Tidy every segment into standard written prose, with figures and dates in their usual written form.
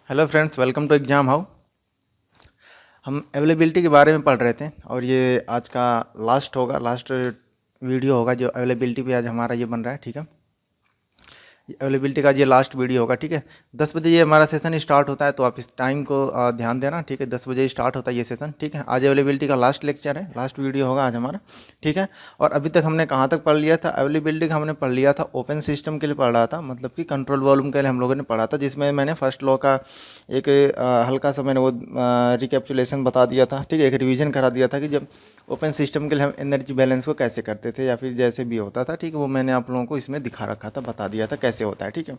Hello friends, welcome to exam how. हम availability के बारे में पढ़ रहे थे और ये आज का लास्ट वीडियो होगा जो अवेलेबिलिटी पे आज हमारा ये बन रहा है। ठीक है, अवेलेबिलिटी का ये लास्ट वीडियो होगा। ठीक है, 10 बजे ये हमारा सेशन स्टार्ट होता है, तो आप इस टाइम को ध्यान देना। ठीक है, 10 बजे स्टार्ट होता है ये सेशन। ठीक है, आज अवेलेबिलिटी का लास्ट लेक्चर है, लास्ट वीडियो होगा आज हमारा। ठीक है, और अभी तक हमने कहाँ तक पढ़ लिया था? अवेलेबिलिटी का हमने पढ़ लिया था ओपन सिस्टम के लिए पढ़ रहा था, मतलब कि कंट्रोल वॉल्यूम के लिए हम लोगों ने पढ़ा था, जिसमें मैंने फर्स्ट लॉ का एक हल्का सा मैंने वो रिकेप्चुलेशन बता दिया था। ठीक है, एक रिवीजन करा दिया था कि जब ओपन सिस्टम के लिए हम एनर्जी बैलेंस को कैसे करते थे या फिर जैसे भी होता था। ठीक है, वो मैंने आप लोगों को इसमें दिखा रखा था, बता दिया था कैसे होता है। ठीक है,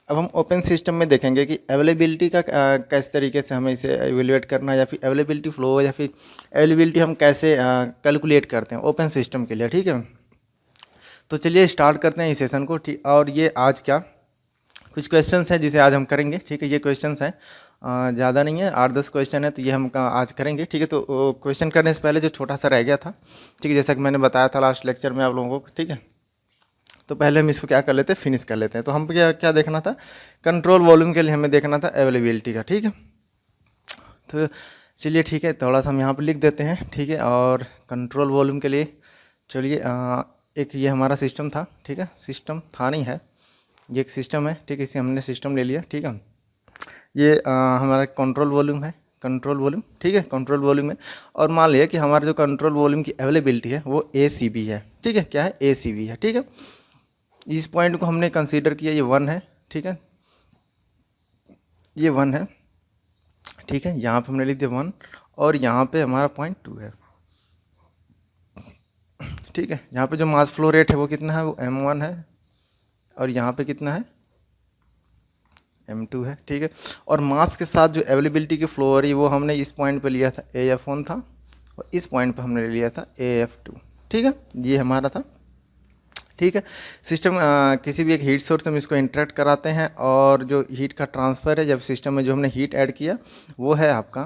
अब हम ओपन सिस्टम में देखेंगे कि अवेलेबिलिटी का किस तरीके से हमें इसे एवेल्युएट करना है, या फिर अवेलेबिलिटी फ्लो या फिर अवेलेबिलिटी हम कैसे कैलकुलेट करते हैं ओपन सिस्टम के लिए। ठीक है, तो चलिए स्टार्ट करते हैं इस सेशन को। ठीक, और ये आज क्या कुछ क्वेश्चंस हैं जिसे आज हम करेंगे। ठीक है, ये क्वेश्चंस हैं, ज़्यादा नहीं है, 8-10 क्वेश्चन है, तो ये हम आज करेंगे। ठीक है, तो क्वेश्चन करने से पहले जो छोटा सा रह गया था, ठीक है, जैसा कि मैंने बताया था लास्ट लेक्चर में आप लोगों को। ठीक है, तो पहले हम इसको क्या कर लेते हैं, फिनिश कर लेते हैं। तो हम क्या क्या देखना था? कंट्रोल वॉल्यूम के लिए हमें देखना था अवेलेबिलिटी का। ठीक है, तो चलिए ठीक है, थोड़ा सा हम यहाँ पर लिख देते हैं। ठीक है, और कंट्रोल वॉल्यूम के लिए चलिए एक ये हमारा सिस्टम था। ठीक है, सिस्टम था नहीं है, ये एक सिस्टम है। ठीक है, इसे हमने सिस्टम ले लिया। ठीक है, ये हमारा कंट्रोल वॉल्यूम है, कंट्रोल वॉल्यूम। ठीक है, कंट्रोल वॉल्यूम है, और मान लिया कि हमारा जो कंट्रोल वॉल्यूम की अवेलेबिलिटी है वो ACB है। ठीक है, क्या है? ACB है। ठीक है, इस पॉइंट को हमने कंसीडर किया, ये 1 है। ठीक है, ये 1 है। ठीक है, यहाँ पे हमने लिख दिया 1, और यहाँ पे हमारा पॉइंट 2 है। ठीक है, यहाँ पे जो मास फ्लो रेट है वो कितना है? वो M1 है, और यहाँ पे कितना है? M2 है। ठीक है, और मास के साथ जो अवेलेबिलिटी की फ्लो हो रही है वो हमने इस पॉइंट पे लिया था AF1 था, और इस पॉइंट पे हमने लिया था AF2। ठीक है, ये हमारा था। ठीक है, सिस्टम किसी भी एक हीट सोर्स से हम इसको इंटरेक्ट कराते हैं, और जो हीट का ट्रांसफ़र है जब सिस्टम में जो हमने हीट ऐड किया वो है आपका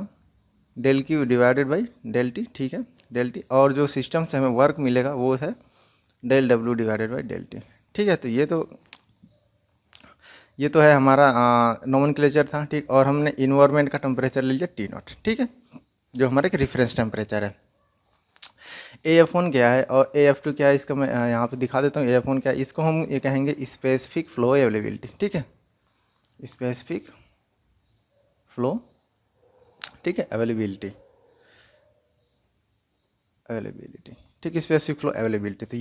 del Q divided by del T। ठीक है, डेल T, और जो सिस्टम से हमें वर्क मिलेगा वो है del W divided by del T। ठीक है, तो ये तो है हमारा नोमेनक्लेचर था। ठीक, और हमने इन्वायरमेंट का टेम्परेचर ले लिया T0। ठीक है, जो हमारा एक रेफरेंस टेम्परेचर है। AF1 क्या है और AF2 क्या है, इसका मैं यहाँ पे दिखा देता हूँ। AF1 क्या है, इसको हम ये कहेंगे स्पेसिफिक फ्लो अवेलेबिलिटी। ठीक है, स्पेसिफिक फ्लो, ठीक है, अवेलेबिलिटी। ठीक, स्पेसिफिक फ्लो अवेलेबिलिटी। तो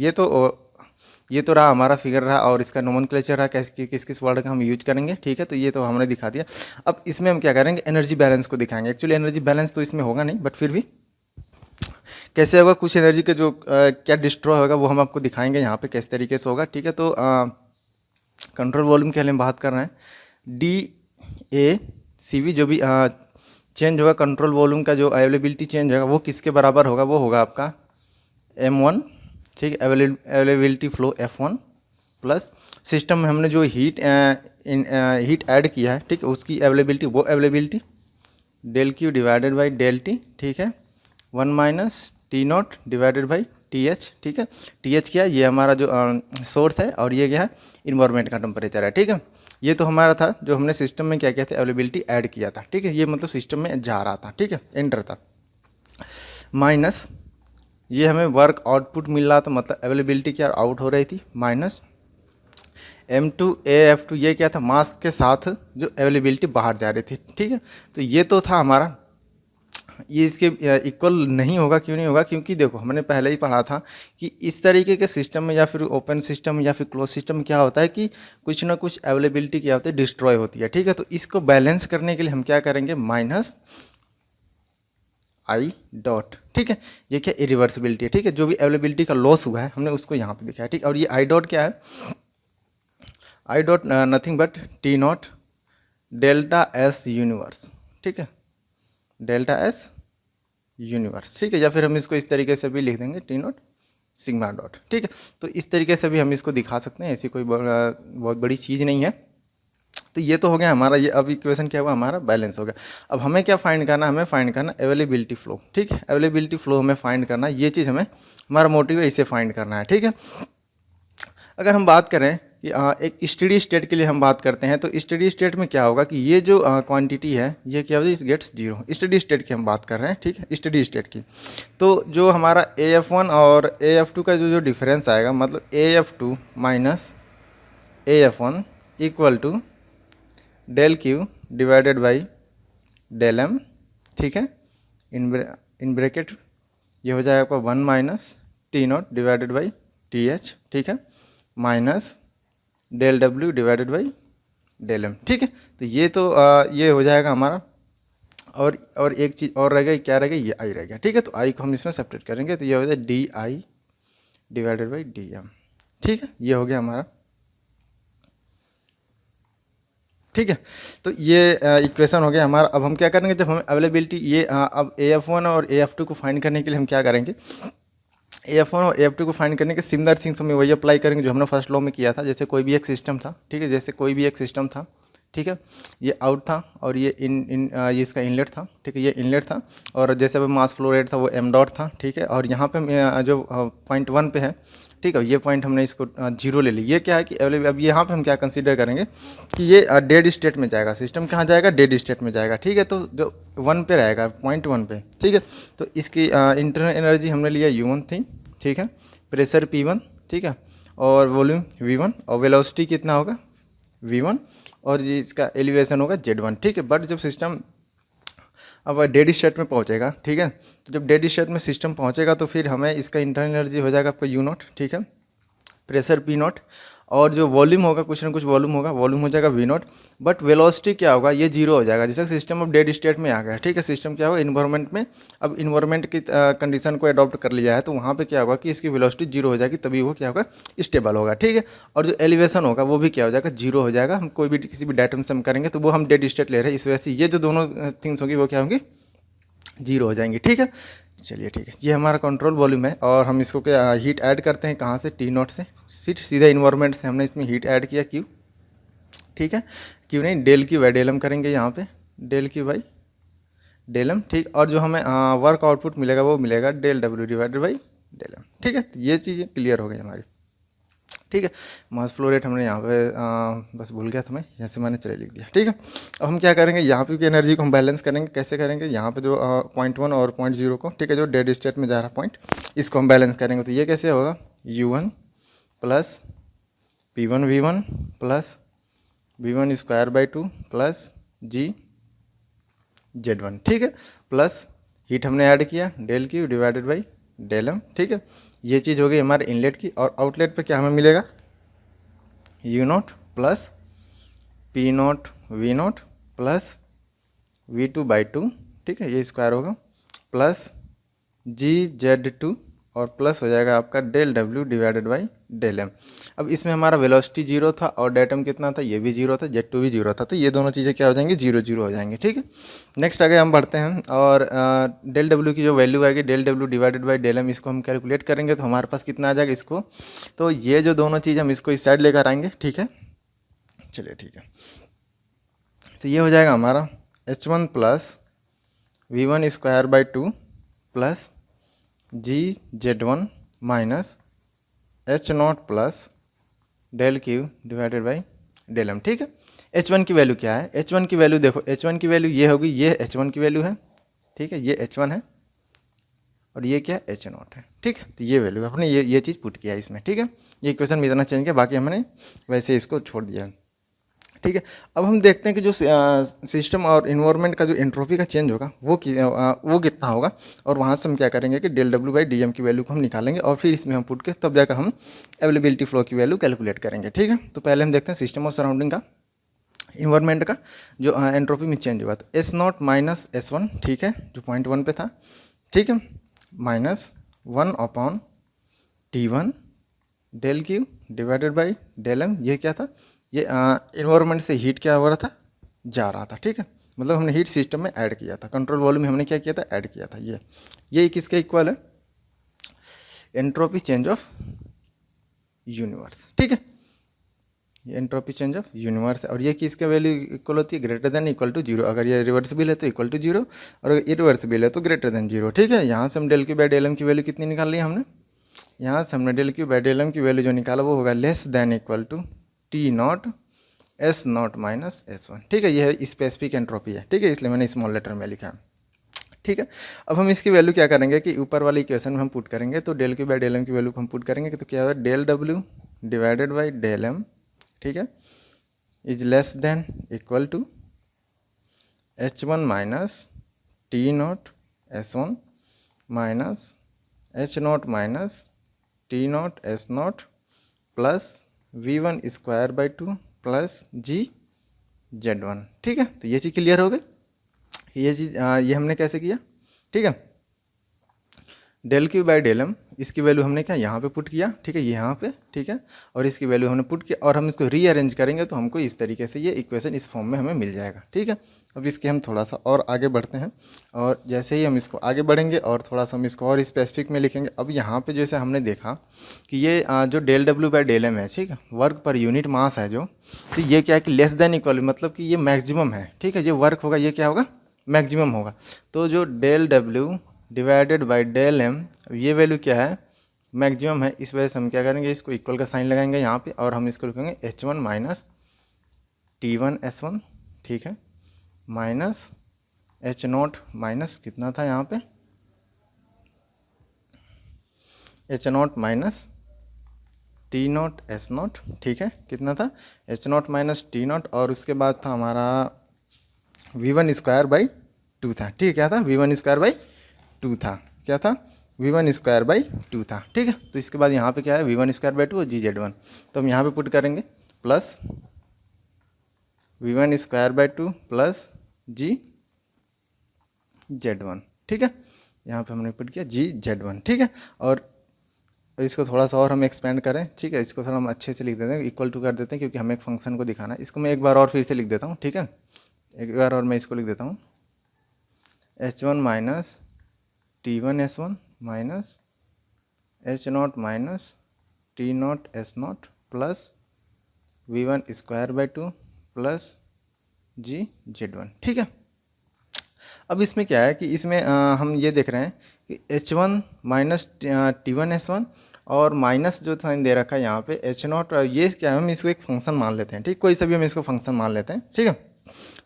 ये तो रहा हमारा फिगर रहा, और इसका नोमेनक्लेचर रहा किस किस वर्ड का हम यूज करेंगे। ठीक है, तो ये तो हमने दिखा दिया। अब इसमें हम क्या करेंगे? एनर्जी बैलेंस को दिखाएंगे। एक्चुअली एनर्जी बैलेंस तो इसमें होगा नहीं, बट फिर भी कैसे होगा, कुछ एनर्जी के जो क्या डिस्ट्रॉय होगा वो हम आपको दिखाएंगे यहाँ पे किस तरीके से होगा। ठीक है, तो कंट्रोल वॉल्यूम के लिए हम बात कर रहे हैं DACV, जो भी चेंज होगा कंट्रोल वॉल्यूम का, जो अवेलेबिलिटी चेंज होगा वो किसके बराबर होगा? वो होगा आपका M1। ठीक है, availability flow F1 plus system में हमने जो हीट ऐड किया है, ठीक है, उसकी अवेलेबिलिटी, वो availability del Q divided by del T। ठीक है, 1 minus T0 divided by TH। ठीक है, TH क्या है? ये हमारा जो सोर्स है, और ये क्या है? इन्वायरमेंट का टेम्परेचर है। ठीक है, ये तो हमारा था जो हमने सिस्टम में क्या किया था? अवेलेबिलिटी ऐड किया था। ठीक है, ये मतलब सिस्टम में जा रहा था। ठीक है, एंटर था, माइनस ये हमें वर्क आउटपुट मिल रहा था, मतलब अवेलेबिलिटी क्या आउट हो रही थी, माइनस M2 AF2, ये क्या था? मास के साथ जो अवेलेबिलिटी बाहर जा रही थी। ठीक है, तो ये तो था हमारा, ये इसके इक्वल नहीं होगा। क्यों नहीं होगा? क्योंकि देखो हमने पहले ही पढ़ा था कि इस तरीके के सिस्टम में या फिर ओपन सिस्टम या फिर क्लोज सिस्टम में क्या होता है कि कुछ ना कुछ अवेलेबिलिटी क्या होती है? डिस्ट्रॉय होती है। ठीक है, तो इसको बैलेंस करने के लिए हम क्या करेंगे? Minus I dot. ठीक है, ये क्या? इरिवर्सिबिलिटी है। ठीक है, जो भी अवेलेबिलिटी का लॉस हुआ है हमने उसको यहाँ पे दिखाया। ठीक, और ये I डॉट क्या है? I dot nothing but T0 delta S universe. ठीक है, डेल्टा S यूनिवर्स। ठीक है, या फिर हम इसको इस तरीके से भी लिख देंगे T0 सिग्मा डॉट। ठीक है, तो इस तरीके से भी हम इसको दिखा सकते हैं, ऐसी कोई बहुत बड़ी चीज़ नहीं है। तो ये तो हो गया हमारा, ये अब इक्वेशन क्या हुआ? हमारा बैलेंस हो गया। अब हमें क्या फाइंड करना? हमें फाइंड करना अवेलेबिलिटी फ्लो। ठीक है, अवेलेबिलिटी फ्लो हमें फाइंड करना, ये चीज़ हमें, हमारा मोटिव है, इसे फाइंड करना है। ठीक है, अगर हम बात करें कि एक स्टडी स्टेट के लिए हम बात करते हैं, तो स्टडी स्टेट में क्या होगा कि ये जो क्वांटिटी है ये क्या होगी, गेट्स जीरो। स्टडी स्टेट की हम बात कर रहे हैं, ठीक है, स्टडी स्टेट की। तो जो हमारा AF1 और AF2 का जो डिफरेंस आएगा, मतलब AF2 minus AF1 equal to del Q divided by del M, ठीक है, इन ब्रैकेट ये हो जाएगा आपका 1 minus T naught divided by T H, ठीक है, minus del W divided by del M, ठीक है। तो ये तो ये हो जाएगा हमारा। और एक चीज़ और रहेगा, क्या रहेगा, ये आई रहेगा, ठीक है। तो आई को हम इसमें सेपरेट करेंगे, तो ये हो जाएगा D I divided by D M, ठीक है, ये हो गया हमारा, ठीक है। तो ये इक्वेशन हो गया हमारा। अब हम क्या करेंगे, जब हमें अवेलेबिलिटी ये अब AF1 और AF2 को फाइंड करने के लिए हम क्या करेंगे, AF1 और AF2 को फाइंड करने के सिमिलर थिंग्स हमें वही अप्लाई करेंगे जो हमने फर्स्ट लॉ में किया था। जैसे कोई भी एक सिस्टम था, ठीक है, जैसे कोई भी एक सिस्टम था, ठीक है, ये आउट था और ये ये इसका इनलेट था, ठीक है, ये इनलेट था। और जैसे अब मास फ्लो रेट था वो m डॉट था, ठीक है। और यहाँ पे जो पॉइंट 1 पे है, ठीक है, ये पॉइंट हमने इसको 0 ले ली। ये क्या है कि अब यहाँ पे हम क्या कंसीडर करेंगे कि ये डेड स्टेट में जाएगा, सिस्टम कहाँ जाएगा, डेड स्टेट में जाएगा, ठीक है। तो जो 1 पे रहेगा, पॉइंट 1 पे, ठीक है। तो इसकी इंटरनल एनर्जी हमने लिया U1 थी, ठीक है, प्रेशर P1, ठीक है, और वॉल्यूम V1, और वेलोसिटी कितना होगा V1, और ये इसका एलिवेशन होगा Z1, ठीक है। बट जब सिस्टम अब डेड स्टेट में पहुंचेगा, ठीक है, तो जब डेड स्टेट में सिस्टम पहुंचेगा तो फिर हमें इसका इंटरनल एनर्जी हो जाएगा आपका U0, ठीक है, प्रेशर P0, और जो वॉल्यूम होगा कुछ ना कुछ वॉल्यूम होगा, वॉल्यूम हो जाएगा V0। बट वेलोसिटी क्या होगा, ये 0 हो जाएगा। जैसे सिस्टम अब डेड स्टेट में आ गया, ठीक है, सिस्टम क्या होगा इन्वायरमेंट में, अब इन्वायरमेंट की कंडीशन को अडॉप्ट कर लिया है, तो वहाँ पे क्या होगा कि इसकी वेलोसिटी 0 हो जाएगी, तभी वो क्या होगा, स्टेबल होगा, ठीक है। और जो एलिवेशन होगा वो भी क्या हो जाएगा, 0 हो जाएगा। हम कोई भी किसी भी डायटम से हम करेंगे तो वो हम डेड स्टेट ले रहे हैं, इस वजह से ये जो दोनों थिंग्स होंगी वो क्या होंगी, 0 हो जाएंगी, ठीक है। चलिए ठीक है, ये हमारा कंट्रोल वॉल्यूम है। और हम इसको क्या हीट ऐड करते हैं, कहाँ से, T0 से, सीधा इन्वायरमेंट से हमने इसमें हीट ऐड किया Q, ठीक है, Q नहीं del Q by del M करेंगे यहाँ पे, del Q by del M, ठीक। और जो हमें वर्क आउटपुट मिलेगा वो मिलेगा del W divided by del M, ठीक है। तो ये चीज़ें क्लियर हो गई हमारी, ठीक है। मास फ्लो रेट हमने यहाँ पे बस भूल गया था मैं, यहाँ से मैंने चले लिख दिया, ठीक है। अब हम क्या करेंगे, यहाँ पे की एनर्जी को हम बैलेंस करेंगे। कैसे करेंगे, यहाँ पे जो पॉइंट 1 और पॉइंट 0 को, ठीक है, जो डेड स्टेट में जा रहा पॉइंट, इसको हम बैलेंस करेंगे। तो ये कैसे होगा, U1 plus P1 V1 plus V1 square by 2 plus G Z1, ठीक है, प्लस हीट हमने ऐड किया del Q divided by del M, ठीक है। ये चीज़ हो गई हमारे इनलेट की। और आउटलेट पे क्या हमें मिलेगा, U0 plus P0 V0 plus V2 by 2, ठीक है, ये स्क्वायर होगा, प्लस GZ2, और प्लस हो जाएगा आपका del W divided by del M. अब इसमें हमारा वेलोसिटी 0 था और डेटम कितना था, ये भी 0 था, Z2 भी 0 था, तो ये दोनों चीज़ें क्या हो जाएंगी, 0 हो जाएंगी, ठीक है। नेक्स्ट आगे हम बढ़ते हैं, और डेल डब्ल्यू की जो वैल्यू आएगी del W divided by del M, इसको हम कैलकुलेट करेंगे तो हमारे पास कितना आ जाएगा इसको। तो ये जो दोनों चीज़ हम इसको इस साइड लेकर आएंगे, ठीक है। चलिए ठीक है, तो ये हो जाएगा हमारा H1 plus V1 square by 2 plus GZ1 minus H0 plus del Q divided by del M, ठीक है। H1 की वैल्यू क्या है, H1 की वैल्यू देखो, H1 की वैल्यू ये होगी, ये H1 की वैल्यू है, ठीक है, ये H1 है, और ये क्या है, H0 है, ठीक है। तो ये वैल्यू आपने ये चीज़ पुट किया है इसमें, ठीक है। ये इक्वेशन में इतना चेंज किया, बाकी हमने वैसे इसको छोड़ दिया है, ठीक है। अब हम देखते हैं कि जो सिस्टम और इन्वायरमेंट का जो एंट्रोपी का चेंज होगा वो कितना होगा, और वहाँ से हम क्या करेंगे कि del W by D M की वैल्यू को हम निकालेंगे, और फिर इसमें हम पुट के तब जाकर हम अवेलेबिलिटी फ्लो की वैल्यू कैलकुलेट करेंगे, ठीक है। तो पहले हम देखते हैं सिस्टम और सराउंडिंग का इन्वायरमेंट का जो एंट्रोपी में चेंज हुआ। तो S0 माइनस S1, ठीक है, जो पॉइंट 1 पे था, ठीक है, minus 1 upon T1 del Q divided by del M. ये क्या था, ये इन्वायरमेंट से हीट क्या हो रहा था, जा रहा था, ठीक है, मतलब हमने हीट सिस्टम में ऐड किया था, कंट्रोल वॉल्यूम में हमने क्या किया था, ऐड किया था। ये किसके इक्वल है, एंट्रोपी चेंज ऑफ यूनिवर्स, ठीक है, ये एंट्रोपी चेंज ऑफ यूनिवर्स है। और ये किसके वैल्यू इक्वल होती है, ग्रेटर देन इक्वल टू 0। अगर ये रिवर्सिबल है तो इक्वल टू 0, और अगर इरिवर्सिबल है तो ग्रेटर देन 0, ठीक है। यहाँ से हम del Q by del M की वैल्यू कितनी निकाल ली हमने, यहाँ से हमने del Q by del M की वैल्यू जो निकाला वो होगा less than equal to T naught S naught minus S one. ठीक है, ये है स्पेसिफिक एंट्रोपी है। ठीक है, इसलिए मैंने स्मॉल लेटर में लिखा है। ठीक है, अब हम इसकी वैल्यू क्या करेंगे कि ऊपर वाली इक्वेशन में हम पुट करेंगे, तो del Q by del M की वैल्यू को हम पुट करेंगे तो क्या होगा, del W divided by del M, ठीक है, is less than equal to H one minus T naught S one minus H naught minus T naught S naught plus V one square by two plus G Z one. ठीक है, तो ये चीज़ clear हो गई। ये चीज़ ये हमने कैसे किया, ठीक है, del Q by del M, इसकी वैल्यू हमने क्या यहाँ पे पुट किया, ठीक है, यहाँ पे, ठीक है, और इसकी वैल्यू हमने पुट किया और हम इसको रीअरेंज करेंगे तो हमको इस तरीके से ये इक्वेशन इस फॉर्म में हमें मिल जाएगा। ठीक है, अब इसके हम थोड़ा सा और आगे बढ़ते हैं और जैसे ही हम इसको आगे बढ़ेंगे और थोड़ा सा हम इसको और स्पेसिफिक में लिखेंगे। अब यहाँ पर जैसे हमने देखा कि ये जो del W by del M है, ठीक है, वर्क पर यूनिट मास है जो, तो ये क्या है कि लेस देन इक्वल, मतलब कि ये मैक्सिमम है। ठीक है, ये वर्क होगा, ये क्या होगा, मैक्सिमम होगा। तो जो del W divided by del M, ये वैल्यू क्या है, मैक्सिमम है। इस वजह से हम क्या करेंगे, इसको इक्वल का साइन लगाएंगे यहाँ पे और हम इसको लिखेंगे H one minus T one S one, ठीक है, माइनस एच नोट माइनस कितना था यहाँ पे, H naught minus T naught S naught, ठीक है, कितना था, H naught minus T naught, और उसके बाद था हमारा V one square by two था। ठीक है, क्या था, V one square by two था, क्या था, V one square by two था। ठीक है, तो इसके बाद यहाँ पे क्या है, V one square by two और जी जेड वन, तो हम यहाँ पे पुट करेंगे plus V one square by two plus G Z one. ठीक है, यहाँ पे हमने पुट किया जी जेड वन। ठीक है, और इसको थोड़ा सा और हम एक्सपेंड करें, ठीक है, इसको थोड़ा हम अच्छे से लिख देते हैं, इक्वल टू कर देते हैं क्योंकि हमें एक फंक्शन को दिखाना है। इसको मैं एक बार और फिर से लिख देता हूँ, ठीक है, एक बार और मैं इसको लिख देता हूँ, H one minus T one S one minus H naught minus T naught S naught plus V one square by two plus G Z one. ठीक है, अब इसमें क्या है कि इसमें हम ये देख रहे हैं कि H one minus T one S one और माइनस जो साइन दे रखा है यहाँ पे एच नॉट, ये क्या है, हम इसको एक फंक्शन मान लेते हैं। ठीक, कोई सा भी हम इसको फंक्शन मान लेते हैं, ठीक है,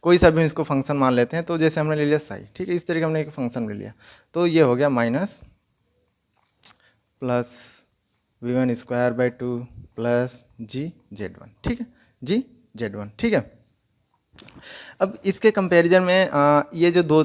कोई सा भी हम इसको फंक्शन मान लेते हैं। तो जैसे हमने ले लिया साई, ठीक है, इस तरीके हमने एक फंक्शन ले लिया, तो ये हो गया minus plus V one square by two plus G Z one. ठीक है, जी जेड वन। ठीक है, अब इसके कंपैरिजन में ये जो दो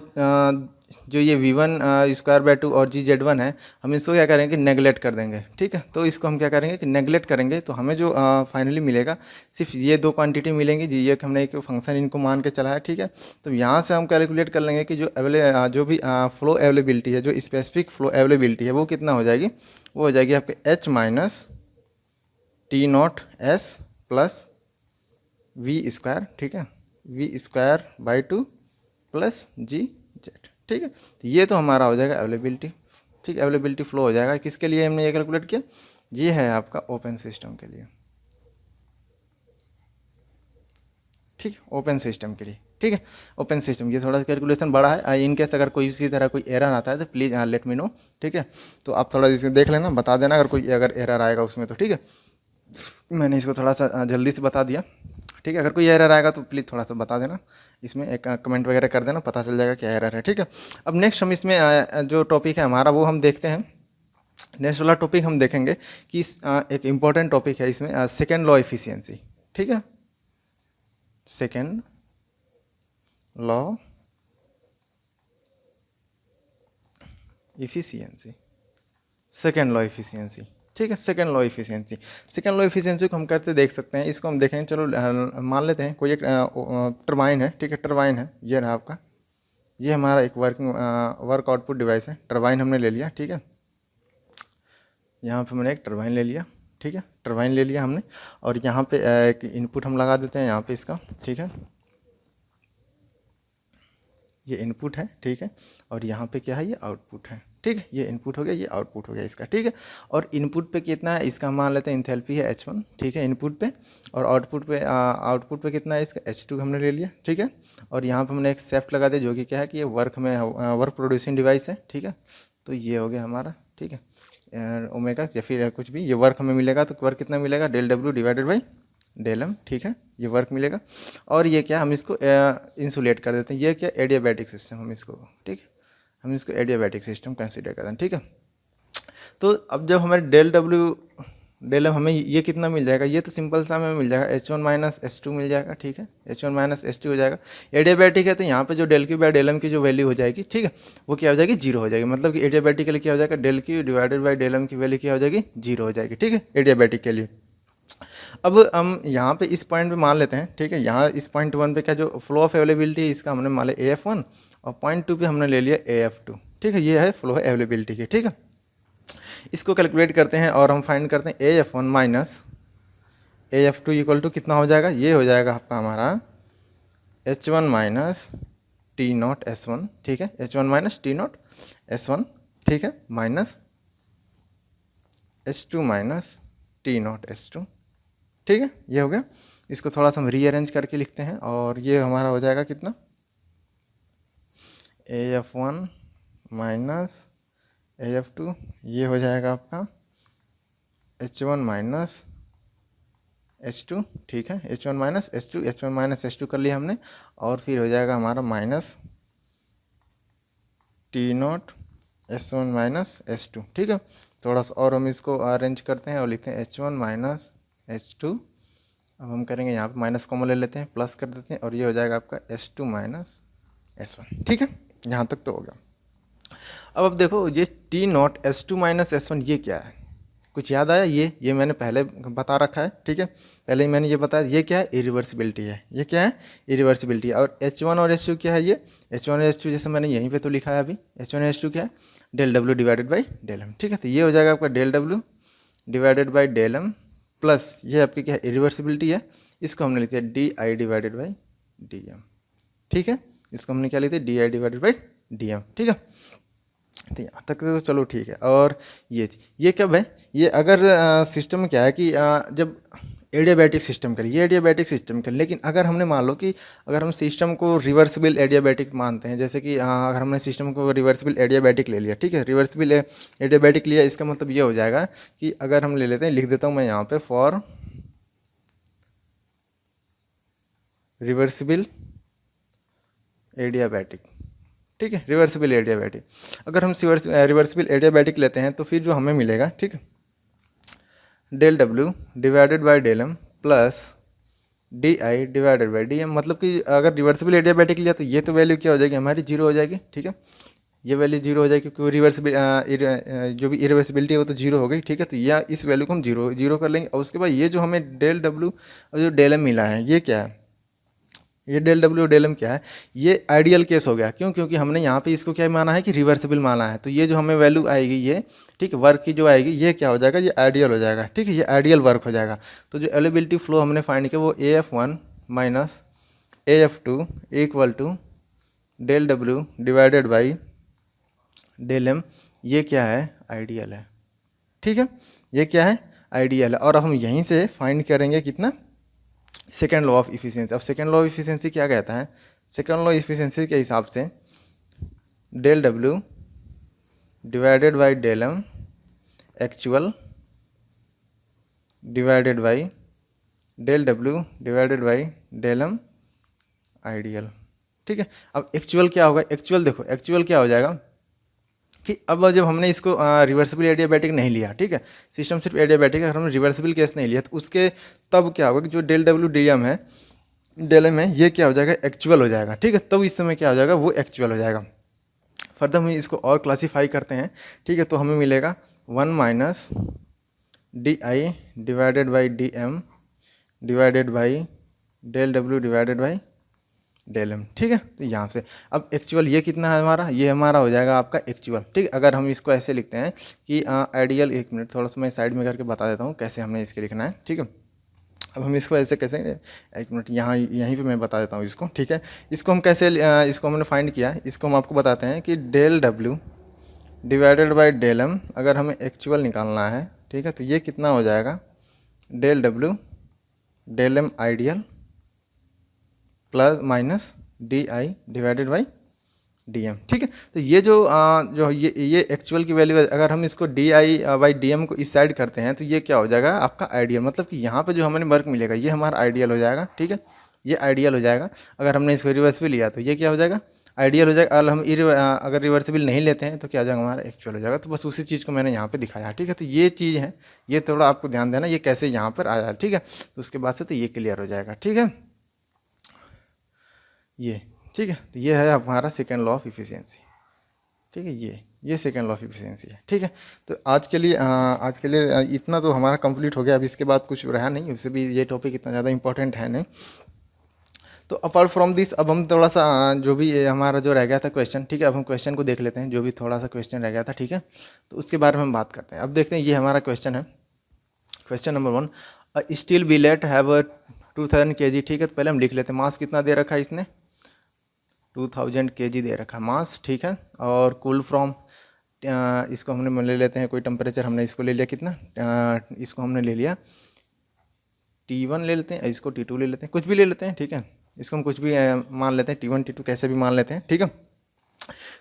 जो ये V one square by two और जी जेड वन है, हम इसको क्या करेंगे, नेगलेक्ट कर देंगे। ठीक है, तो इसको हम क्या करेंगे कि नेगलेक्ट करेंगे, तो हमें जो फाइनली मिलेगा सिर्फ ये दो क्वांटिटी मिलेंगी जी, ये हमने एक फंक्शन इनको मान के चला है। ठीक है, तो यहाँ से हम कैलकुलेट कर लेंगे कि जो भी फ्लो अवेलेबिलिटी है, जो स्पेसिफिक फ्लो अवेलेबिलिटी है वो कितना हो जाएगी, वो हो जाएगी आपके H minus T naught S plus V square, ठीक है, V square by two plus G Z. ठीक है, तो ये तो हमारा हो जाएगा अवेलेबिलिटी। ठीक, अवेलेबिलिटी फ्लो हो जाएगा। किसके लिए हमने ये कैलकुलेट किया, ये है आपका ओपन सिस्टम के लिए। ठीक, ओपन सिस्टम के लिए। ठीक है, ओपन सिस्टम, ये थोड़ा सा कैलकुलेशन बड़ा है। इन केस अगर कोई इसी तरह कोई एरर आता है तो प्लीज़ लेट मी नो। ठीक है, तो आप थोड़ा इसे देख लेना, बता देना अगर एरर आएगा उसमें तो। ठीक है, मैंने इसको थोड़ा सा जल्दी से बता दिया। ठीक है, अगर कोई एरर आएगा तो प्लीज़ थोड़ा सा बता देना, इसमें एक कमेंट वगैरह कर देना, पता चल जाएगा क्या एरर है। ठीक है, अब नेक्स्ट हम इसमें जो टॉपिक है हमारा वो हम देखते हैं। नेक्स्ट वाला टॉपिक हम देखेंगे कि एक इम्पॉर्टेंट टॉपिक है इसमें, सेकेंड लॉ एफिशिएंसी। ठीक है, second law efficiency, second law efficiency. ठीक है, second law efficiency, second law efficiency को हम कैसे देख सकते हैं, इसको हम देखेंगे। चलो मान लेते हैं कोई एक टरबाइन है। ठीक है, टरबाइन है, ये रहा आपका, ये हमारा एक वर्क आउटपुट डिवाइस है। टरबाइन हमने ले लिया, ठीक है, यहाँ पे मैंने एक टरबाइन ले लिया। ठीक है, टरबाइन ले लिया हमने, और यहाँ पे एक इनपुट हम लगा देते हैं यहाँ पे इसका। ठीक है, ये इनपुट है। ठीक है, और यहाँ पे क्या है, ये आउटपुट है। ठीक है, ये इनपुट हो गया, ये आउटपुट हो गया इसका। ठीक है, और इनपुट पे कितना है इसका, मान लेते हैं इंथैल्पी है H1। ठीक है, इनपुट पे, और आउटपुट पे कितना है इसका, H2 हमने ले लिया। ठीक है, और यहाँ पे हमने एक सेफ्ट लगा दिया जो कि क्या है कि ये वर्क प्रोड्यूसिंग डिवाइस है। ठीक है, तो ये हो गया हमारा। ठीक है, ओमेगा या फिर कुछ भी, ये वर्क हमें मिलेगा, तो वर्क कितना मिलेगा, del W divided by del M, ठीक है, ये वर्क मिलेगा। और ये क्या, हम इसको इंसुलेट कर देते हैं, ये क्या एडियाबैटिक सिस्टम, हम इसको, ठीक है, हम इसको एडियाबैटिक सिस्टम कंसिडर करते हैं, ठीक है। तो अब जब हमारे डेल एम हमें ये कितना मिल जाएगा, ये तो सिंपल सा हमें मिल जाएगा H1 माइनस H2 मिल जाएगा, ठीक है, H1 माइनस H2 हो जाएगा। एडियाबैटिक है तो यहाँ पे जो del Q by del M की जो वैल्यू हो जाएगी, ठीक है, वो क्या हो जाएगी, जीरो हो जाएगी। मतलब कि एडियाबैटिक के लिए क्या हो जाएगा, del Q divided by del M की वैल्यू क्या हो जाएगी, जीरो हो जाएगी, ठीक है, एडियाबैटिक के लिए। अब हम यहाँ पे इस पॉइंट पे मान लेते हैं, ठीक है, यहाँ इस पॉइंट 1 पे क्या जो फ्लो ऑफ अवेलेबिलिटी है इसका हमने मान लिया AF1 और पॉइंट 2 पे हमने ले लिया AF2, ठीक है, ये है फ्लो अवेलेबिलिटी की, ठीक है। इसको कैलकुलेट करते हैं और हम फाइंड करते हैं AF1 minus AF2 equal to कितना हो जाएगा, ये हो जाएगा आपका हमारा H1 minus T not S1, ठीक है, H1 minus T not S1, ठीक है, minus H2 minus T not S2, ठीक है, ये हो गया। इसको थोड़ा सा हम रीअरेंज करके लिखते हैं और ये हमारा हो जाएगा कितना, AF1 माइनस AF2, ये हो जाएगा आपका H1 माइनस H2, ठीक है, H1 minus H2, H1 minus H2 कर लिया हमने, और फिर हो जाएगा हमारा minus T not S1 minus H2, ठीक है। थोड़ा सा और हम इसको अरेंज करते हैं और लिखते हैं H1 माइनस H2। अब हम करेंगे यहाँ पे माइनस कॉमन ले लेते हैं, प्लस कर देते हैं और ये हो जाएगा आपका H2 माइनस S1, ठीक है, यहाँ तक तो हो गया। अब देखो ये T not S2 minus S1 ये क्या है, कुछ याद आया, ये मैंने पहले बता रखा है, ठीक है, पहले ही मैंने ये बताया, ये क्या है, इरिवर्सिबिलिटी है, ये क्या है, इरिवर्सिबिलिटी। और H1 और H2 क्या है, ये H1 और H2 जैसे मैंने यहीं पे तो लिखा है अभी, H1 और H2 क्या है, del W divided by del M, ठीक है, तो ये हो जाएगा आपका del W divided by del M plus ये आपकी क्या है, इरिवर्सिबिलिटी है, इसको हमने लिख दिया D I divided by D M, ठीक है, इसको हमने क्या लिखते हैं, D I divided by D M, ठीक है। तो यहाँ तक तो चलो ठीक है। और ये कब है, ये अगर सिस्टम क्या है कि जब एडियाबैटिक सिस्टम के लिए, ये एडियाबैटिक सिस्टम के लिए, लेकिन अगर हमने मान लो कि अगर हम सिस्टम को रिवर्सिबल एडियाबैटिक मानते हैं, जैसे कि अगर हमने सिस्टम को रिवर्सिबल एडियाबैटिक ले लिया, ठीक है, रिवर्सिबल एडियाबैटिक लिया, इसका मतलब ये हो जाएगा कि अगर हम ले लेते हैं, लिख देता हूँ मैं यहाँ पे, फॉर रिवर्सिबल एडियाबैटिक, ठीक है, रिवर्सिबल एडियाबैटिक। अगर हम रिवर्सिबल एडियाबैटिक लेते हैं तो फिर जो हमें मिलेगा, ठीक है, del W divided by del M plus D I divided by D M. मतलब कि अगर रिवर्सिबल एडियाबैटिक लिया तो ये तो वैल्यू क्या हो जाएगी हमारी, जीरो हो जाएगी, ठीक है, ये वैल्यू जीरो हो जाएगी क्योंकि रिवर्सिबल जो भी इरिवर्सिबिलिटी है वो तो जीरो हो गई, ठीक है, तो यह इस वैल्यू को हम जीरो कर लेंगे। और उसके बाद ये जो हमें डेल डब्ल्यू और जो डेल एम मिला है, ये क्या है, ये डेल डब्ल्यू डेल एम क्या है, ये आइडियल केस हो गया, क्यों, क्योंकि हमने यहाँ पे इसको क्या माना है कि रिवर्सिबल माना है, तो ये जो हमें वैल्यू आएगी ये, ठीक है, वर्क की जो आएगी ये क्या हो जाएगा, ये आइडियल हो जाएगा, ठीक है, ये आइडियल वर्क हो जाएगा। तो जो अवेलेबिलिटी फ्लो हमने फाइंड किया वो AF1 minus AF2 equal to del W divided by del M, ये क्या है, आइडियल है, ठीक है, ये क्या है, आइडियल है। और अब हम यहीं से फाइंड करेंगे कितना, सेकेंड लॉ ऑफ इफिशिएंसी। अब सेकेंड लॉ ऑफ इफिशिएंसी क्या कहता है, सेकेंड लॉ इफिशिएंसी के हिसाब से del W divided by del M actual divided by del W divided by del M ideal, ठीक है। अब एक्चुअल क्या होगा, एक्चुअल देखो, एक्चुअल क्या हो जाएगा कि अब जब हमने इसको रिवर्सिबल एडियाबैटिक नहीं लिया, ठीक है, सिस्टम सिर्फ एडियाबैटिक है, अगर हमने रिवर्सिबल केस नहीं लिया तो उसके तब क्या होगा कि जो डेल डब्ल्यू डी एम है, डेल एम है, ये क्या हो जाएगा, एक्चुअल हो जाएगा, ठीक है, तब इस समय क्या हो जाएगा, वो एक्चुअल हो जाएगा। फर्दर हम इसको और क्लासीफाई करते हैं, ठीक है, तो हमें मिलेगा 1 minus D I divided by D M divided by del W divided by del M, ठीक है। तो यहाँ से अब एक्चुअल ये कितना है हमारा, ये हमारा हो जाएगा आपका एक्चुअल, ठीक है। अगर हम इसको ऐसे लिखते हैं कि आइडियल, एक मिनट थोड़ा सा मैं साइड में करके बता देता हूँ कैसे हमने इसके लिखना है, ठीक है। अब हम इसको ऐसे कैसे, एक मिनट यहाँ यहीं पे मैं बता देता हूँ इसको, ठीक है। इसको हम कैसे इसको हमने फाइंड किया, इसको हम आपको बताते हैं कि del W divided by del M अगर हमें एक्चुअल निकालना है, ठीक है, तो ये कितना हो जाएगा, del W del M ideal plus minus D I divided by DM, ठीक है। तो ये जो ये एक्चुअल की वैल्यू है, अगर हम इसको DI/DM को इस साइड करते हैं तो ये क्या हो जाएगा आपका आइडियल, मतलब कि यहाँ पे जो हमें वर्क मिलेगा ये हमारा आइडियल हो जाएगा, ठीक है, ये आइडियल हो जाएगा। अगर हमने इसको रिवर्सिबल लिया तो ये क्या हो जाएगा, आइडियल हो जाएगा। अगर हम अगर रिवर्सिबल नहीं लेते हैं तो क्या हो जाएगा, हमारा एक्चुअल हो जाएगा। तो बस उसी चीज़ को मैंने यहाँ पे दिखाया, ठीक है। तो ये चीज़ है, ये थोड़ा आपको ध्यान देना, ये कैसे यहाँ पर आया, ठीक है। तो उसके बाद से तो ये क्लियर हो जाएगा, ठीक है, ये ठीक है। तो ये है हमारा सेकेंड लॉ ऑफ इफिशियंसी, ठीक है, ये सेकेंड लॉ ऑफ इफिशियंसी है, ठीक है। तो आज के लिए इतना तो हमारा कंप्लीट हो गया। अब इसके बाद कुछ रहा नहीं, उससे भी ये टॉपिक इतना ज़्यादा इंपॉर्टेंट है नहीं। तो अपार्ट फ्रॉम दिस अब हम थोड़ा सा जो भी हमारा जो रह गया था क्वेश्चन, ठीक है, अब हम क्वेश्चन को देख लेते हैं, जो भी थोड़ा सा क्वेश्चन रह गया था, ठीक है। तो उसके बारे में हम बात करते हैं। अब देखते हैं, ये हमारा क्वेश्चन है, question number 1, steel billet have 2000 kg, ठीक है। तो पहले हम लिख लेते हैं, मास कितना दे रखा है इसने, 2000 kg दे रखा है मास, ठीक है। और कूल फ्रॉम, इसको हमने ले लेते हैं कोई टेम्परेचर, हमने इसको ले लिया कितना, इसको हमने ले लिया T1 ले लेते हैं, इसको T2 ले लेते हैं, कुछ भी ले लेते हैं, ठीक है। इसको हम कुछ भी मान लेते हैं, T1 T2 कैसे भी मान लेते हैं, ठीक है।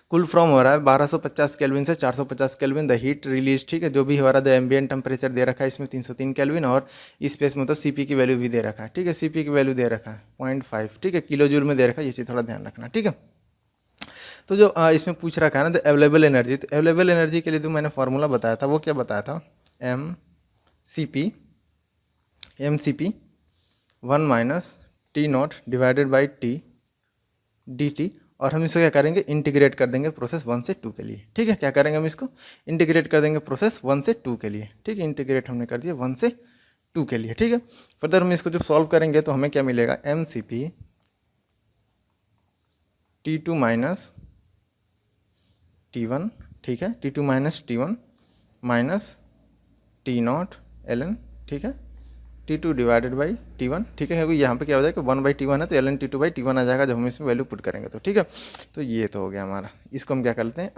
कूल फ्रॉम हो रहा है 1250 केल्विन से 450 केल्विन, द हीट रिलीज, ठीक है, जो भी हो रहा है, द एम्बिएंट टेम्परेचर दे रखा है इसमें 303 केल्विन, और स्पेस मतलब CP की वैल्यू भी दे रखा है, ठीक है, CP की वैल्यू दे रखा है 0.5, ठीक है, किलो जूल में दे रखा है, ये चीज़ थोड़ा ध्यान रखना, ठीक है। तो जो इसमें पूछ रखा है ना, द अवेलेबल एनर्जी, तो अवेलेबल एनर्जी के लिए तो मैंने फार्मूला बताया था, वो क्या बताया था, mCp 1 minus T0 divided by T dt, और हम इसको क्या करेंगे, इंटीग्रेट कर देंगे प्रोसेस 1 से 2 के लिए, ठीक है। क्या करेंगे, हम इसको इंटीग्रेट कर देंगे प्रोसेस 1 से 2 के लिए, ठीक है, इंटीग्रेट हमने कर दिया 1 से 2 के लिए, ठीक है। फर्दर हम इसको जब सॉल्व करेंगे तो हमें क्या मिलेगा, mCp T2 माइनस T1, ठीक है, T2 minus T1 minus T0 ln, ठीक है, T2 डिवाइडेड बाई T1, ठीक है, क्योंकि यहाँ पे क्या हो जाएगा 1/T1 है तो ln T2 बाई T1 आ जाएगा जब हम इसमें वैल्यू पुट करेंगे तो, ठीक है। तो ये तो हो गया हमारा, इसको हम क्या कर लेते हैं,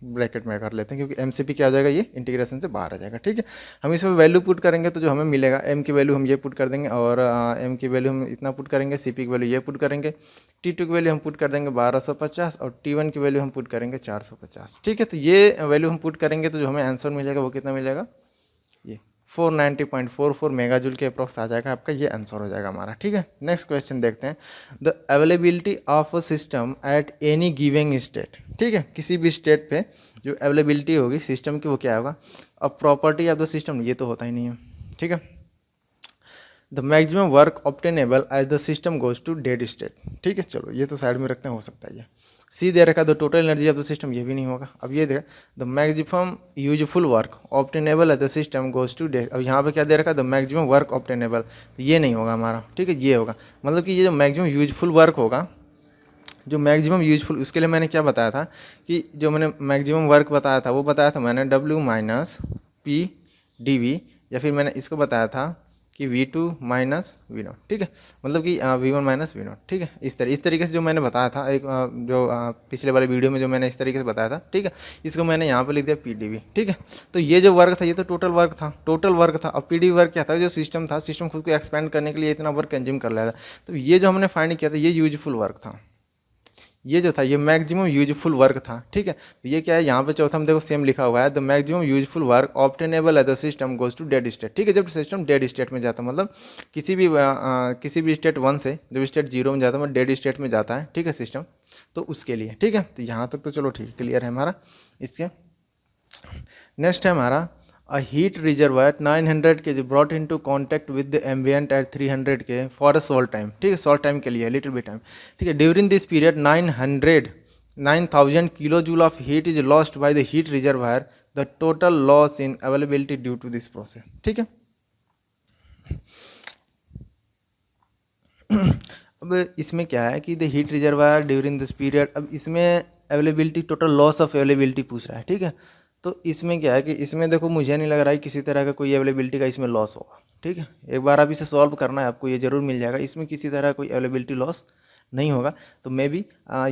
ब्रैकेट में कर लेते हैं, क्योंकि mCp क्या आ जाएगा, ये इंटीग्रेशन से बाहर आ जाएगा, ठीक है। हम इसमें वैल्यू पुट करेंगे तो जो हमें मिलेगा, m की वैल्यू हम ये पुट कर देंगे, और m की वैल्यू हम इतना पुट करेंगे, CP की वैल्यू ये पुट करेंगे, T2 की वैल्यू हम पुट कर देंगे 1250, और T1 की वैल्यू हम पुट करेंगे 450, ठीक है। तो ये वैल्यू हम पुट करेंगे तो जो हमें आंसर मिलेगा वो कितना मिलेगा, ये 490.44 मेगाजूल के अप्रॉक्स आ जाएगा आपका, ये आंसर हो जाएगा हमारा, ठीक है। नेक्स्ट क्वेश्चन देखते हैं, the availability of a system at any given state, ठीक है, किसी भी स्टेट पे जो अवेलेबिलिटी होगी सिस्टम की वो क्या होगा, अब प्रॉपर्टी ऑफ द सिस्टम ये तो होता ही नहीं है, ठीक है। The maximum work obtainable as the system goes to dead state, ठीक है, चलो ये तो साइड में रखते हैं, हो सकता है ये सी दे रखा, the total energy of the system, ये भी नहीं होगा। अब ये देखा, the maximum useful work obtainable as the system goes to dead, अब यहाँ पे क्या दे रखा है, द मैक्सिमम वर्क ऑब्टेनेबल, तो ये नहीं होगा हमारा, ठीक है, ये होगा, मतलब कि ये जो मैक्सिमम यूजफुल वर्क होगा, जो मैक्सिमम यूजफुल, उसके लिए मैंने क्या बताया था कि जो मैंने मैक्सिमम वर्क बताया था वो बताया था मैंने W माइनस P dV, या फिर मैंने इसको बताया था कि V2 माइनस V0, ठीक है, मतलब कि V1 माइनस V0, ठीक है, इस तरीके से जो मैंने बताया था, एक जो पिछले वाले वीडियो में जो मैंने इस तरीके से बताया था, ठीक है, इसको मैंने यहाँ पे लिख दिया PdV, ठीक है। तो ये जो वर्क था ये तो टोटल वर्क था, अब PdV वर्क क्या था, जो सिस्टम था, सिस्टम खुद को एक्सपेंड करने के लिए इतना वर्क कंज्यूम कर लिया था, तो ये जो हमने फाइंड किया था ये यूजफुल वर्क था, ये जो था ये मैक्सिमम यूजफुल वर्क था, ठीक है। तो ये क्या है, यहाँ पे चौथा में देखो सेम लिखा हुआ है, the maximum useful work obtainable as the system goes to dead state, ठीक है, जब सिस्टम डेड स्टेट में जाता है, मतलब किसी भी स्टेट 1 से जब स्टेट 0 में जाता है, मतलब डेड स्टेट में जाता है, ठीक है, सिस्टम, तो उसके लिए, ठीक है। तो यहाँ तक तो चलो ठीक क्लियर है हमारा। इसके नेक्स्ट है हमारा, a heat reservoir 900 kg brought into contact with the ambient at 300 K for a short time, ठीक है, शॉर्ट टाइम के लिए, लिटिल बिट टाइम, ठीक है, during this period 9000 kilo joule of heat is lost by the heat reservoir, the total loss in availability due to this process, ठीक है। अब इसमें क्या है कि the heat reservoir during this period, अब इसमें availability, total loss of availability पूछ रहा है, ठीक है। तो इसमें क्या है कि इसमें देखो मुझे नहीं लग रहा है किसी तरह का कोई अवेलेबिलिटी का इसमें लॉस होगा, ठीक है, एक बार आप इसे सॉल्व करना है आपको, ये जरूर मिल जाएगा, इसमें किसी तरह कोई अवेलेबिलिटी लॉस नहीं होगा। तो मे बी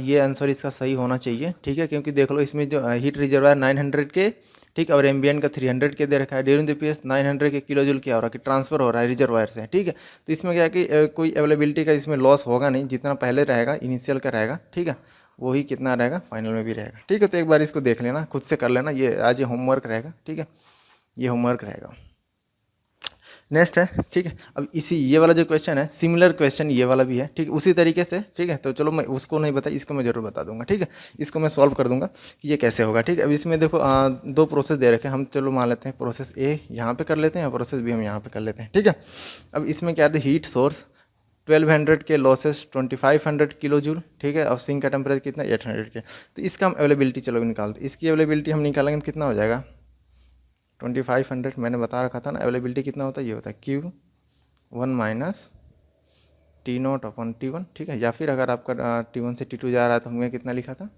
ये आंसर इसका सही होना चाहिए, ठीक है, क्योंकि देख लो इसमें जो हीट रिजर्वायर 900 के, ठीक है, और एम्बियन का 300 के दे रखा है, ड्यूरिंग द पीरियड 900 के किलो जूल क्या हो रहा है कि ट्रांसफर हो रहा है रिजर्वायर से, ठीक है। तो इसमें क्या है कि कोई अवेलेबिलिटी का इसमें लॉस होगा नहीं, जितना पहले रहेगा इनिशियल का रहेगा, ठीक है, वही कितना रहेगा फाइनल में भी रहेगा। ठीक है, तो एक बार इसको देख लेना, खुद से कर लेना, ये आज ये होमवर्क रहेगा। ठीक है, ये होमवर्क रहेगा। नेक्स्ट है, ठीक है, अब इसी ये वाला जो क्वेश्चन है, सिमिलर क्वेश्चन ये वाला भी है। ठीक है, उसी तरीके से। ठीक है, तो चलो मैं उसको नहीं बता, इसको मैं जरूर बता दूंगा। ठीक है, इसको मैं सॉल्व कर दूंगा कि ये कैसे होगा। ठीक है, अब इसमें देखो दो प्रोसेस दे रखे हैं, हम चलो मान लेते हैं प्रोसेस ए यहाँ पे कर लेते हैं और प्रोसेस बी हम यहाँ पे कर लेते हैं। ठीक है, अब इसमें क्या है, हीट सोर्स 1200 के, लॉसेस 2500 किलो जूल। ठीक है, और सिंक का टेम्परेचर कितना 800 के। तो इसका हम अवेलेबिलिटी चलो निकालते, इसकी अवेलेबिलिटी हम निकालेंगे तो कितना हो जाएगा 2500। मैंने बता रखा था ना अवेलेबिलिटी कितना होता है, ये होता है Q1 माइनस T0 अपन T1। ठीक है, या फिर अगर आपका T1 से T2 जा रहा है तो हमने कितना लिखा था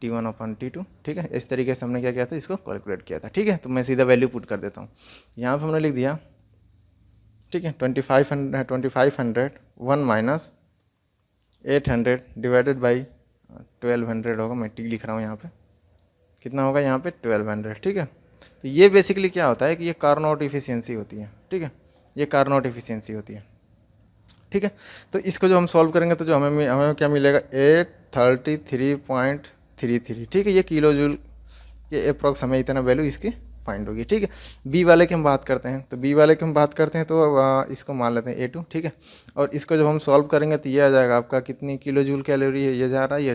T1 अपन T2। ठीक है, इस तरीके से हमने क्या किया था, इसको कैलकुलेट किया था। ठीक है, तो मैं सीधा वैल्यू पुट कर देता हूँ, यहाँ पर हमने लिख दिया। ठीक है, 2500 1 माइनस 800 डिवाइडेड बाई 1200 होगा, मैं T लिख रहा हूँ यहाँ पे, कितना होगा यहाँ पे 1200। ठीक है, तो ये बेसिकली क्या होता है कि ये कार्नोट इफिशियंसी होती है। ठीक है, ये कार्नोट इफिशियंसी होती है। ठीक है, तो इसको जो हम सॉल्व करेंगे तो जो हमें क्या मिलेगा 833.33। ठीक है, ये किलो जूल, ये अप्रॉक्स हमें इतना वैल्यू इसकी फाइंड होगी। ठीक है, बी वाले की हम बात करते हैं, तो बी वाले की हम बात करते हैं तो इसको मान लेते हैं A2। ठीक है, और इसको जब हम सॉल्व करेंगे तो ये आ जाएगा आपका कितनी किलो जूल कैलोरी है, ये जा रहा है, ये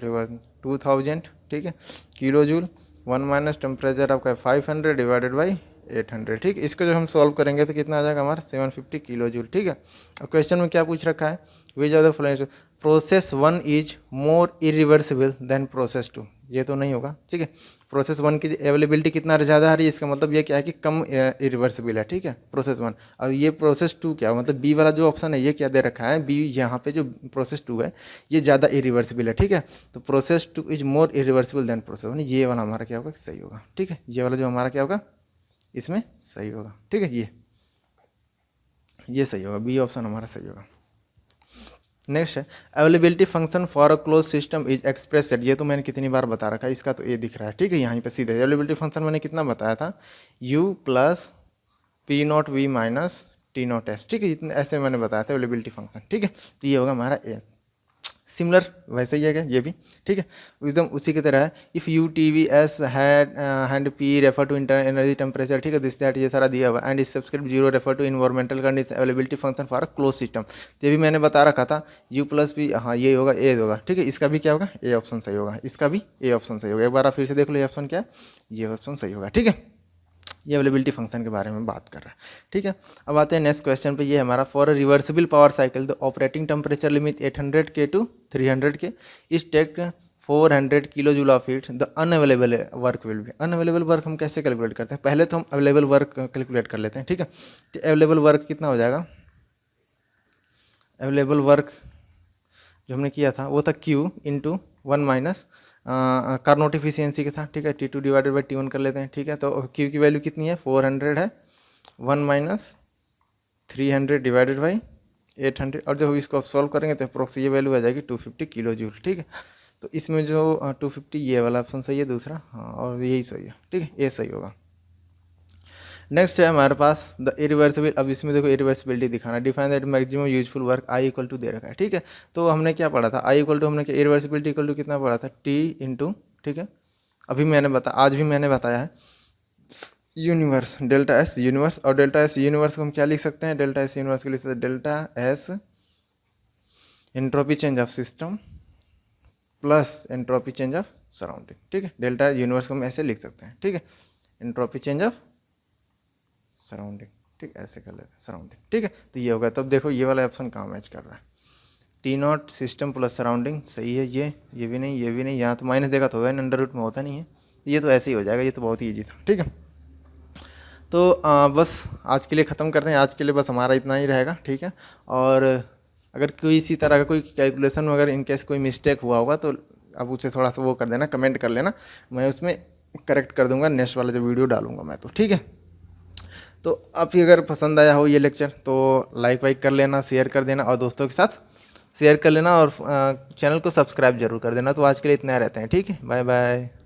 2000। ठीक है, किलो जूल 1 माइनस टेम्परेचर आपका 500 डिवाइडेड बाई 800। ठीक है, इसको जब हम सॉल्व करेंगे तो कितना आ जाएगा हमारा 750 किलो जूल। ठीक है, और क्वेश्चन में क्या पूछ रखा है, which of the following process 1 is more irreversible than process 2। ये तो नहीं होगा। ठीक है, प्रोसेस 1 की अवेलेबिलिटी कितना ज़्यादा आ रही है, इसका मतलब ये क्या है कि कम इरिवर्सिबल है। ठीक है, प्रोसेस 1। अब ये प्रोसेस 2 क्या, मतलब बी वाला जो ऑप्शन है ये क्या दे रखा है, बी यहाँ पे जो प्रोसेस 2 है ये ज़्यादा इरिवर्सिबल है। ठीक है, तो process 2 is more irreversible than process 1, ये वाला हमारा क्या होगा, सही होगा। ठीक है, ये वाला जो हमारा क्या होगा इसमें सही होगा। ठीक है, ये सही होगा, बी ऑप्शन हमारा सही होगा। नेक्स्ट है availability function for a close system is express set. ये तो मैंने कितनी बार बता रखा है, इसका तो ये दिख रहा है। ठीक है, यहाँ पे सीधे अवेलेबिलिटी फंक्शन मैंने कितना बताया था, U plus P0V minus T0S। ठीक है, इतने ऐसे मैंने बताया था अवेलेबिलिटी फंक्शन। ठीक है, तो ये होगा हमारा ए। सिमिलर वैसे ही है क्या ये भी। ठीक है, एकदम उसी की तरह है। If U T V S and P refer to inter energy temperature. ठीक है, दिस दैट ये सारा दिया हुआ एंड इस subscript 0 refer to environmental condition availability function for a close system. ये भी मैंने बता रखा था यू प्लस पी, हाँ ये होगा ए होगा। ठीक है, इसका भी क्या होगा ए ऑप्शन सही होगा, इसका भी ए ऑप्शन सही होगा। एक बार आप फिर से देख लो ये ऑप्शन क्या है, ये ऑप्शन सही होगा। ठीक है, ये अवेलेबिलिटी फंक्शन के बारे में बात कर रहा है। ठीक है, अब आते हैं नेक्स्ट क्वेश्चन पे। ये हमारा for reversible power cycle the operating temperature limit 800 K to 300 K is take 400 kilo joule of heat the unavailable work will be. Unavailable work हम कैसे कैलकुलेट करते हैं, पहले तो हम अवेलेबल वर्क कैलकुलेट कर लेते हैं। ठीक है, तो अवेलेबल वर्क कितना हो जाएगा, अवेलेबल वर्क जो हमने किया था वो था Q into 1 minus Carnot efficiency का था। ठीक है, T2 डिवाइडेड बाई T1 कर लेते हैं। ठीक है, तो Q की वैल्यू कितनी है 400 है, 1 माइनस 300 डिवाइडेड बाई 800, और जब इसको आप सॉल्व करेंगे तो अप्रोक्स ये वैल्यू आ जाएगी 250 किलो जूल। ठीक है, तो इसमें जो 250 ये वाला ऑप्शन सही है दूसरा, हाँ और यही सही है। ठीक है, ये सही होगा। नेक्स्ट है हमारे पास द इरिवर्सिबल। अब इसमें देखो इरिवर्सिबिलिटी दिखाना, define that maximum useful work I equal to दे रखा है। ठीक है, तो हमने क्या पढ़ा था, आई इक्वल टू हमने क्या इरिवर्सिबिलिटी इक्वल टू कितना पढ़ा था T इंटू। ठीक है, आज भी मैंने बताया है यूनिवर्स डेल्टा एस यूनिवर्स, और डेल्टा एस यूनिवर्स को हम क्या लिख सकते हैं, डेल्टा एस यूनिवर्स के लिख सकते हैं delta S entropy change of system plus entropy change of surrounding. ठीक है, डेल्टा यूनिवर्स को हम ऐसे लिख सकते हैं। ठीक है, एंट्रोपी चेंज ऑफ सराउंडिंग। ठीक, ऐसे कर लेते हैं सराउंडिंग। ठीक है, तो ये होगा। तब देखो ये वाला ऑप्शन कहाँ मैच कर रहा है, T0 सिस्टम प्लस सराउंडिंग सही है। ये भी नहीं, ये भी नहीं, यहाँ तो माइनस देखा तो होगा, अंडर रूट में होता नहीं है, ये तो ऐसे ही हो जाएगा। ये तो बहुत ही ईजी था। ठीक है, तो बस आज के लिए ख़त्म करते हैं। आज के लिए बस हमारा इतना ही रहेगा। ठीक है, और अगर कोई इसी तरह का कोई कैलकुलेशन में अगर इनकेस कोई मिस्टेक हुआ होगा तो अब उसे थोड़ा सा वो कर देना, कमेंट कर लेना, मैं उसमें करेक्ट कर दूंगा नेक्स्ट वाला जो वीडियो डालूंगा मैं तो। ठीक है, तो आपकी अगर पसंद आया हो ये लेक्चर तो लाइक वाइक कर लेना, शेयर कर देना और दोस्तों के साथ शेयर कर लेना, और चैनल को सब्सक्राइब जरूर कर देना। तो आज के लिए इतना रहते हैं। ठीक है, बाय बाय।